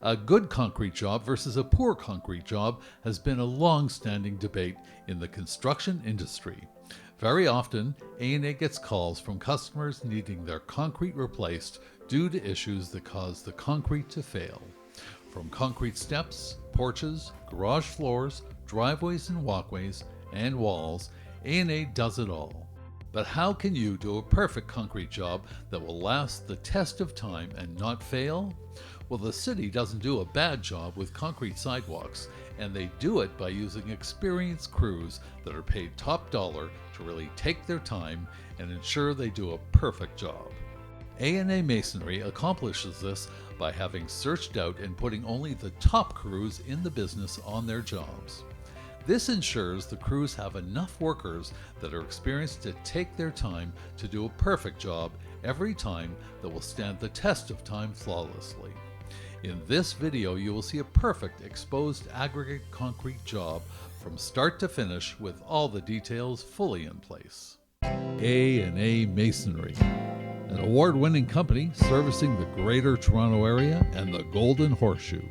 A good concrete job versus a poor concrete job has been a long-standing debate in the construction industry. Very often, A&A gets calls from customers needing their concrete replaced due to issues that cause the concrete to fail. From concrete steps, porches, garage floors, driveways and walkways, and walls, A&A does it all. But how can you do a perfect concrete job that will last the test of time and not fail? Well, the city doesn't do a bad job with concrete sidewalks, and they do it by using experienced crews that are paid top dollar to really take their time and ensure they do a perfect job. A&A Masonry accomplishes this by having searched out and putting only the top crews in the business on their jobs. This ensures the crews have enough workers that are experienced to take their time to do a perfect job every time that will stand the test of time flawlessly. In this video, you will see a perfect exposed aggregate concrete job from start to finish with all the details fully in place. A&A Masonry, an award-winning company servicing the Greater Toronto Area and the Golden Horseshoe.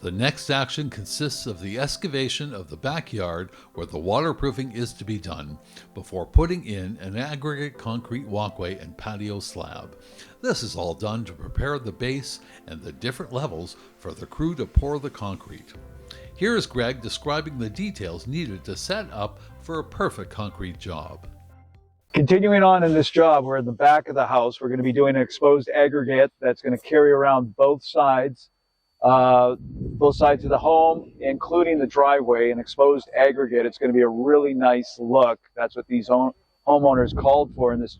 The next action consists of the excavation of the backyard where the waterproofing is to be done before putting in an aggregate concrete walkway and patio slab. This is all done to prepare the base and the different levels for the crew to pour the concrete. Here is Greg describing the details needed to set up for a perfect concrete job. Continuing on in this job, we're in the back of the house. We're going to be doing an exposed aggregate that's going to carry around both sides of the home, including the driveway. An exposed aggregate, it's going to be a really nice look. That's what these homeowners called for in this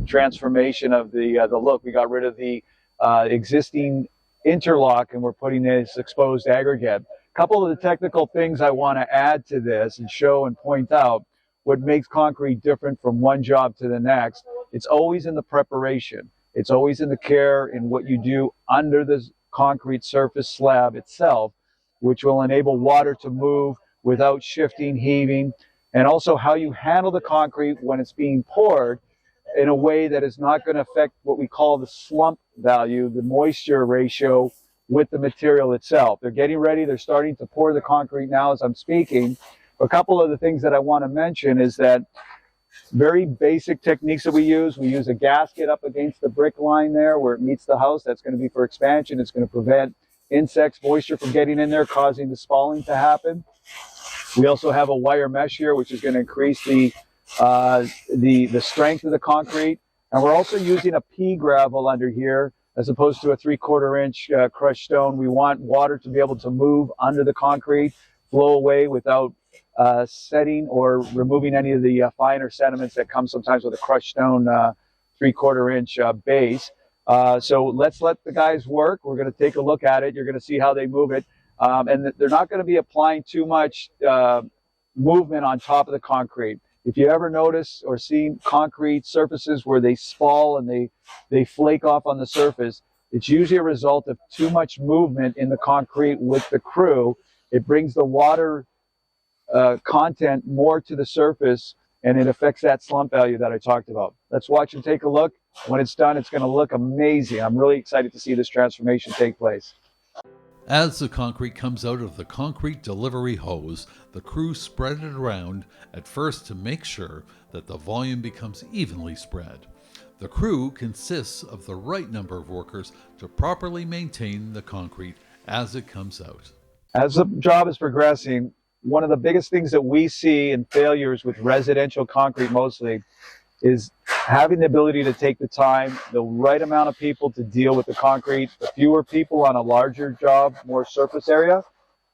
transformation of the look. We got rid of the existing interlock and we're putting this exposed aggregate. A couple of the technical things I want to add to this and show and point out what makes concrete different from one job to the next. It's always in the preparation. It's always in the care in what you do under the concrete surface slab itself, which will enable water to move without shifting, heaving, and also how you handle the concrete when it's being poured in a way that is not going to affect what we call the slump value, the moisture ratio with the material itself. They're getting ready. They're starting to pour the concrete now as I'm speaking. A couple of the things that I want to mention is that very basic techniques that we use a gasket up against the brick line there where it meets the house. That's going to be for expansion. It's going to prevent insects, moisture from getting in there, causing the spalling to happen. We also have a wire mesh here, which is going to increase the strength of the concrete. And we're also using a pea gravel under here as opposed to a 3/4 inch crushed stone. We want water to be able to move under the concrete, flow away without setting or removing any of the finer sediments that come sometimes with a crushed stone 3/4 inch base. So let's let the guys work. We're going to take a look at it. You're going to see how they move it. And they're not going to be applying too much movement on top of the concrete. If you ever notice or seen concrete surfaces where they spall and they flake off on the surface, it's usually a result of too much movement in the concrete with the crew. It brings the water content more to the surface and it affects that slump value that I talked about. Let's watch and take a look. When it's done, it's going to look amazing. I'm really excited to see this transformation take place. As the concrete comes out of the concrete delivery hose, the crew spread it around at first to make sure that the volume becomes evenly spread. The crew consists of the right number of workers to properly maintain the concrete as it comes out. As the job is progressing, one of the biggest things that we see in failures with residential concrete mostly is having the ability to take the time, the right amount of people to deal with the concrete. The fewer people on a larger job, more surface area,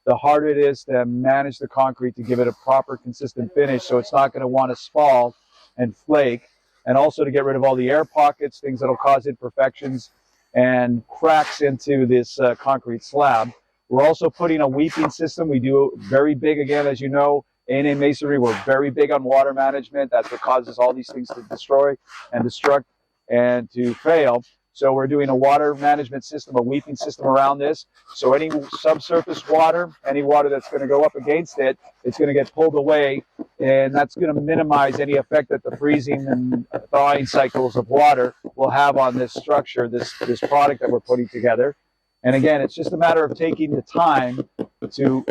the harder it is to manage the concrete to give it a proper, consistent finish so it's not going to want to spall and flake, and also to get rid of all the air pockets, things that will cause imperfections and cracks into this concrete slab. We're also putting a weeping system. We do very big, again, as you know, A&A Masonry, we're very big on water management. That's what causes all these things to destroy and destruct and to fail. So we're doing a water management system, a weeping system around this. So any subsurface water, any water that's going to go up against it, it's going to get pulled away, and that's going to minimize any effect that the freezing and thawing cycles of water will have on this structure, this product that we're putting together. And again, it's just a matter of taking the time to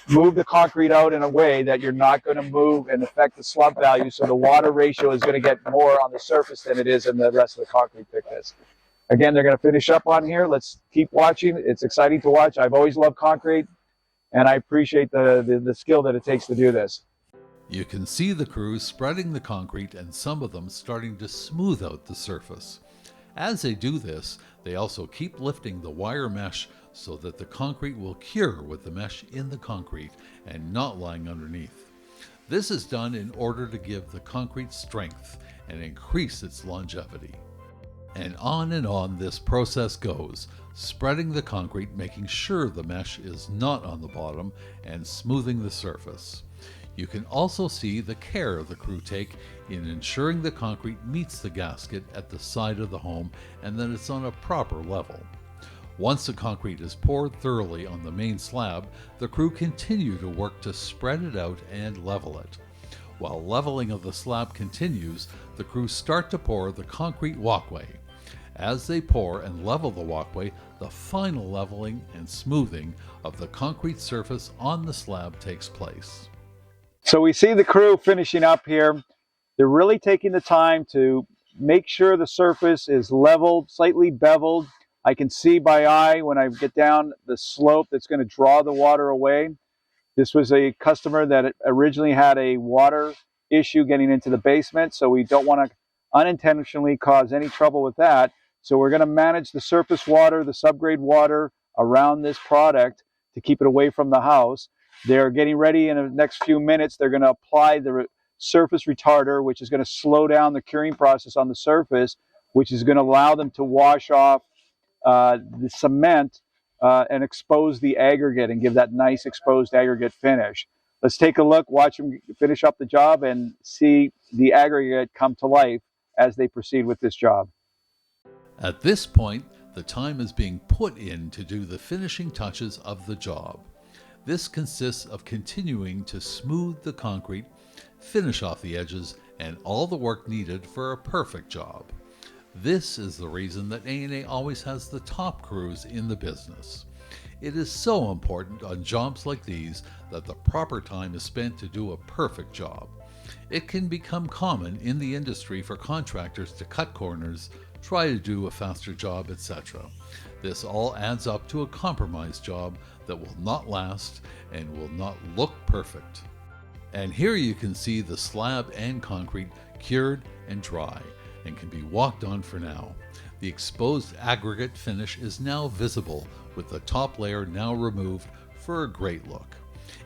move the concrete out in a way that you're not going to move and affect the slump value, so the water ratio is going to get more on the surface than it is in the rest of the concrete thickness. Again, they're going to finish up on here. Let's keep watching. It's exciting to watch. I've always loved concrete, and I appreciate the skill that it takes to do this. You can see the crews spreading the concrete and some of them starting to smooth out the surface. As they do this, they also keep lifting the wire mesh so that the concrete will cure with the mesh in the concrete and not lying underneath. This is done in order to give the concrete strength and increase its longevity. And on this process goes, spreading the concrete, making sure the mesh is not on the bottom, and smoothing the surface. You can also see the care the crew take in ensuring the concrete meets the gasket at the side of the home and that it's on a proper level. Once the concrete is poured thoroughly on the main slab, the crew continue to work to spread it out and level it. While leveling of the slab continues, the crew start to pour the concrete walkway. As they pour and level the walkway, the final leveling and smoothing of the concrete surface on the slab takes place. So we see the crew finishing up here. They're really taking the time to make sure the surface is leveled, slightly beveled. I can see by eye when I get down the slope that's going to draw the water away. This was a customer that originally had a water issue getting into the basement, so we don't want to unintentionally cause any trouble with that. So we're going to manage the surface water, the subgrade water around this product to keep it away from the house. They're getting ready in the next few minutes. They're going to apply the surface retarder, which is going to slow down the curing process on the surface, which is going to allow them to wash off the cement and expose the aggregate and give that nice exposed aggregate finish. Let's take a look, watch them finish up the job, and see the aggregate come to life as they proceed with this job. At this point, the time is being put in to do the finishing touches of the job. This consists of continuing to smooth the concrete, finish off the edges, and all the work needed for a perfect job. This is the reason that A&A always has the top crews in the business. It is so important on jobs like these that the proper time is spent to do a perfect job. It can become common in the industry for contractors to cut corners, try to do a faster job, etc. This all adds up to a compromised job that will not last and will not look perfect. And here you can see the slab and concrete cured and dry and can be walked on for now. The exposed aggregate finish is now visible with the top layer now removed for a great look.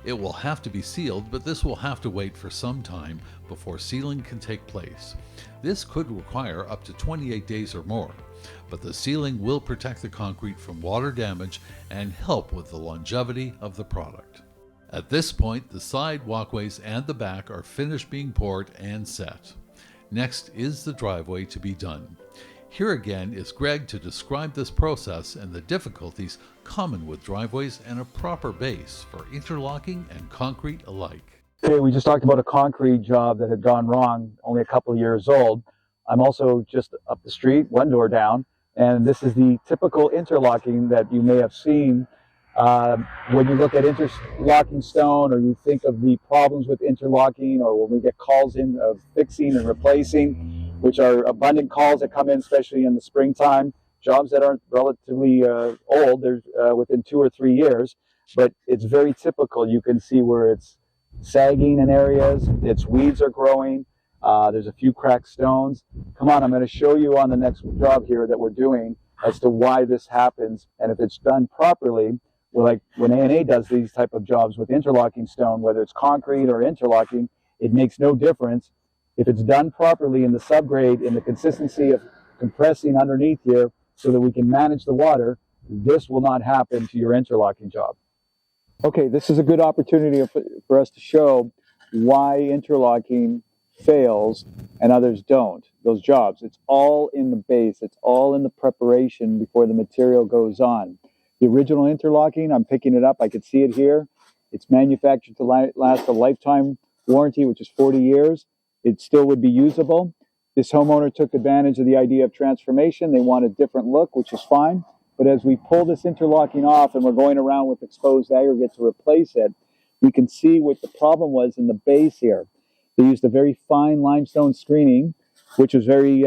It will have to be sealed, but this will have to wait for some time before sealing can take place. This could require up to 28 days or more, but the sealing will protect the concrete from water damage and help with the longevity of the product. At this point, the side walkways and the back are finished being poured and set. Next is the driveway to be done. Here again is Greg to describe this process and the difficulties common with driveways and a proper base for interlocking and concrete alike. Okay, we just talked about a concrete job that had gone wrong, only a couple of years old. I'm also just up the street, one door down, and this is the typical interlocking that you may have seen when you look at interlocking stone, or you think of the problems with interlocking, or when we get calls in of fixing and replacing, which are abundant calls that come in, especially in the springtime. Jobs that aren't relatively old, they're within 2 or 3 years, but it's very typical. You can see where it's sagging in areas, its weeds are growing, there's a few cracked stones. Come on, I'm going to show you on the next job here that we're doing as to why this happens, and if it's done properly. Well, like when A&A does these type of jobs with interlocking stone, whether it's concrete or interlocking, it makes no difference. If it's done properly in the subgrade, in the consistency of compressing underneath here so that we can manage the water, this will not happen to your interlocking job. Okay, this is a good opportunity for us to show why interlocking fails and others don't, those jobs. It's all in the base. It's all in the preparation before the material goes on. The original interlocking, I'm picking it up. I could see it here. It's manufactured to last a lifetime warranty, which is 40 years. It still would be usable. This homeowner took advantage of the idea of transformation. They want a different look, which is fine. But as we pull this interlocking off and we're going around with exposed aggregate to replace it, we can see what the problem was in the base here. They used a very fine limestone screening, which was very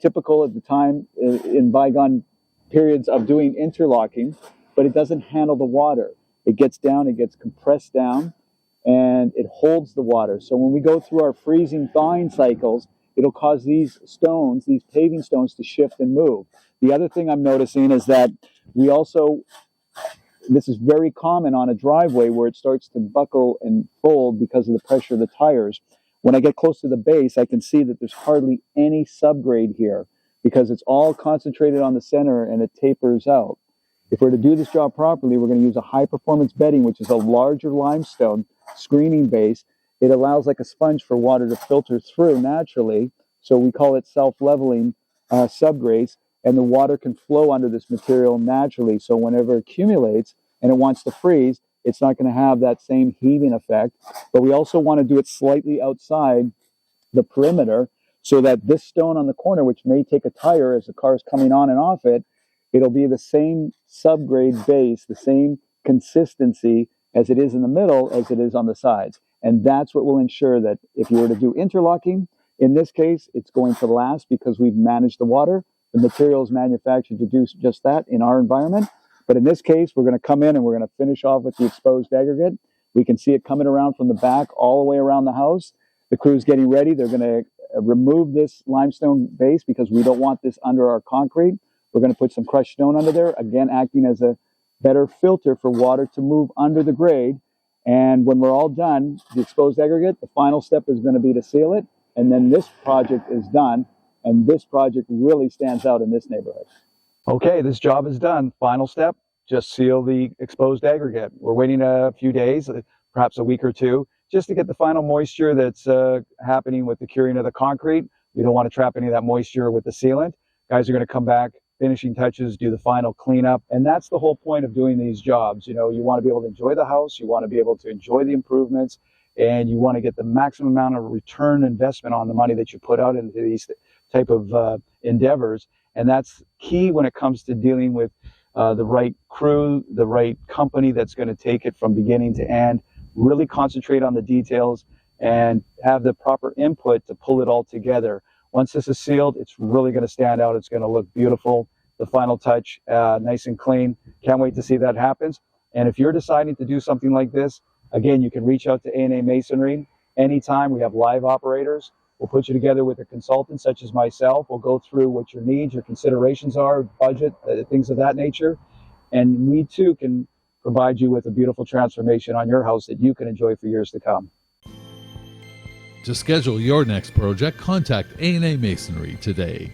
typical at the time in bygone periods of doing interlocking, but it doesn't handle the water. It gets down, it gets compressed down, and it holds the water. So when we go through our freezing thawing cycles, it'll cause these stones, these paving stones, to shift and move. The other thing I'm noticing is that we also, this is very common on a driveway where it starts to buckle and fold because of the pressure of the tires. When I get close to the base, I can see that there's hardly any subgrade here because it's all concentrated on the center and it tapers out. If we're to do this job properly, we're going to use a high performance bedding, which is a larger limestone screening base. It allows like a sponge for water to filter through naturally. So we call it self-leveling subgrades, and the water can flow under this material naturally. So whenever it accumulates and it wants to freeze, it's not going to have that same heaving effect. But we also want to do it slightly outside the perimeter so that this stone on the corner, which may take a tire as the car is coming on and off it, it'll be the same subgrade base, the same consistency as it is in the middle as it is on the sides. And that's what will ensure that if you were to do interlocking, in this case, it's going to last because we've managed the water. The material is manufactured to do just that in our environment. But in this case, we're going to come in and we're going to finish off with the exposed aggregate. We can see it coming around from the back all the way around the house. The crew's getting ready. They're going to remove this limestone base because we don't want this under our concrete. We're going to put some crushed stone under there, again, acting as a better filter for water to move under the grade. And when we're all done, the exposed aggregate, the final step is going to be to seal it. And then this project is done. And this project really stands out in this neighborhood. Okay, this job is done. Final step, just seal the exposed aggregate. We're waiting a few days, perhaps a week or two, just to get the final moisture that's happening with the curing of the concrete. We don't want to trap any of that moisture with the sealant. Guys are going to come back, finishing touches, do the final cleanup. And that's the whole point of doing these jobs. You know, you want to be able to enjoy the house, you want to be able to enjoy the improvements, and you want to get the maximum amount of return investment on the money that you put out into these type of endeavors. And that's key when it comes to dealing with the right crew, the right company that's going to take it from beginning to end, really concentrate on the details and have the proper input to pull it all together. Once this is sealed, it's really going to stand out. It's going to look beautiful. The final touch, nice and clean. Can't wait to see that happens. And if you're deciding to do something like this, again, you can reach out to A&A Masonry anytime. We have live operators. We'll put you together with a consultant such as myself. We'll go through what your needs, your considerations are, budget, things of that nature. And we too can provide you with a beautiful transformation on your house that you can enjoy for years to come. To schedule your next project, contact A&A Masonry today.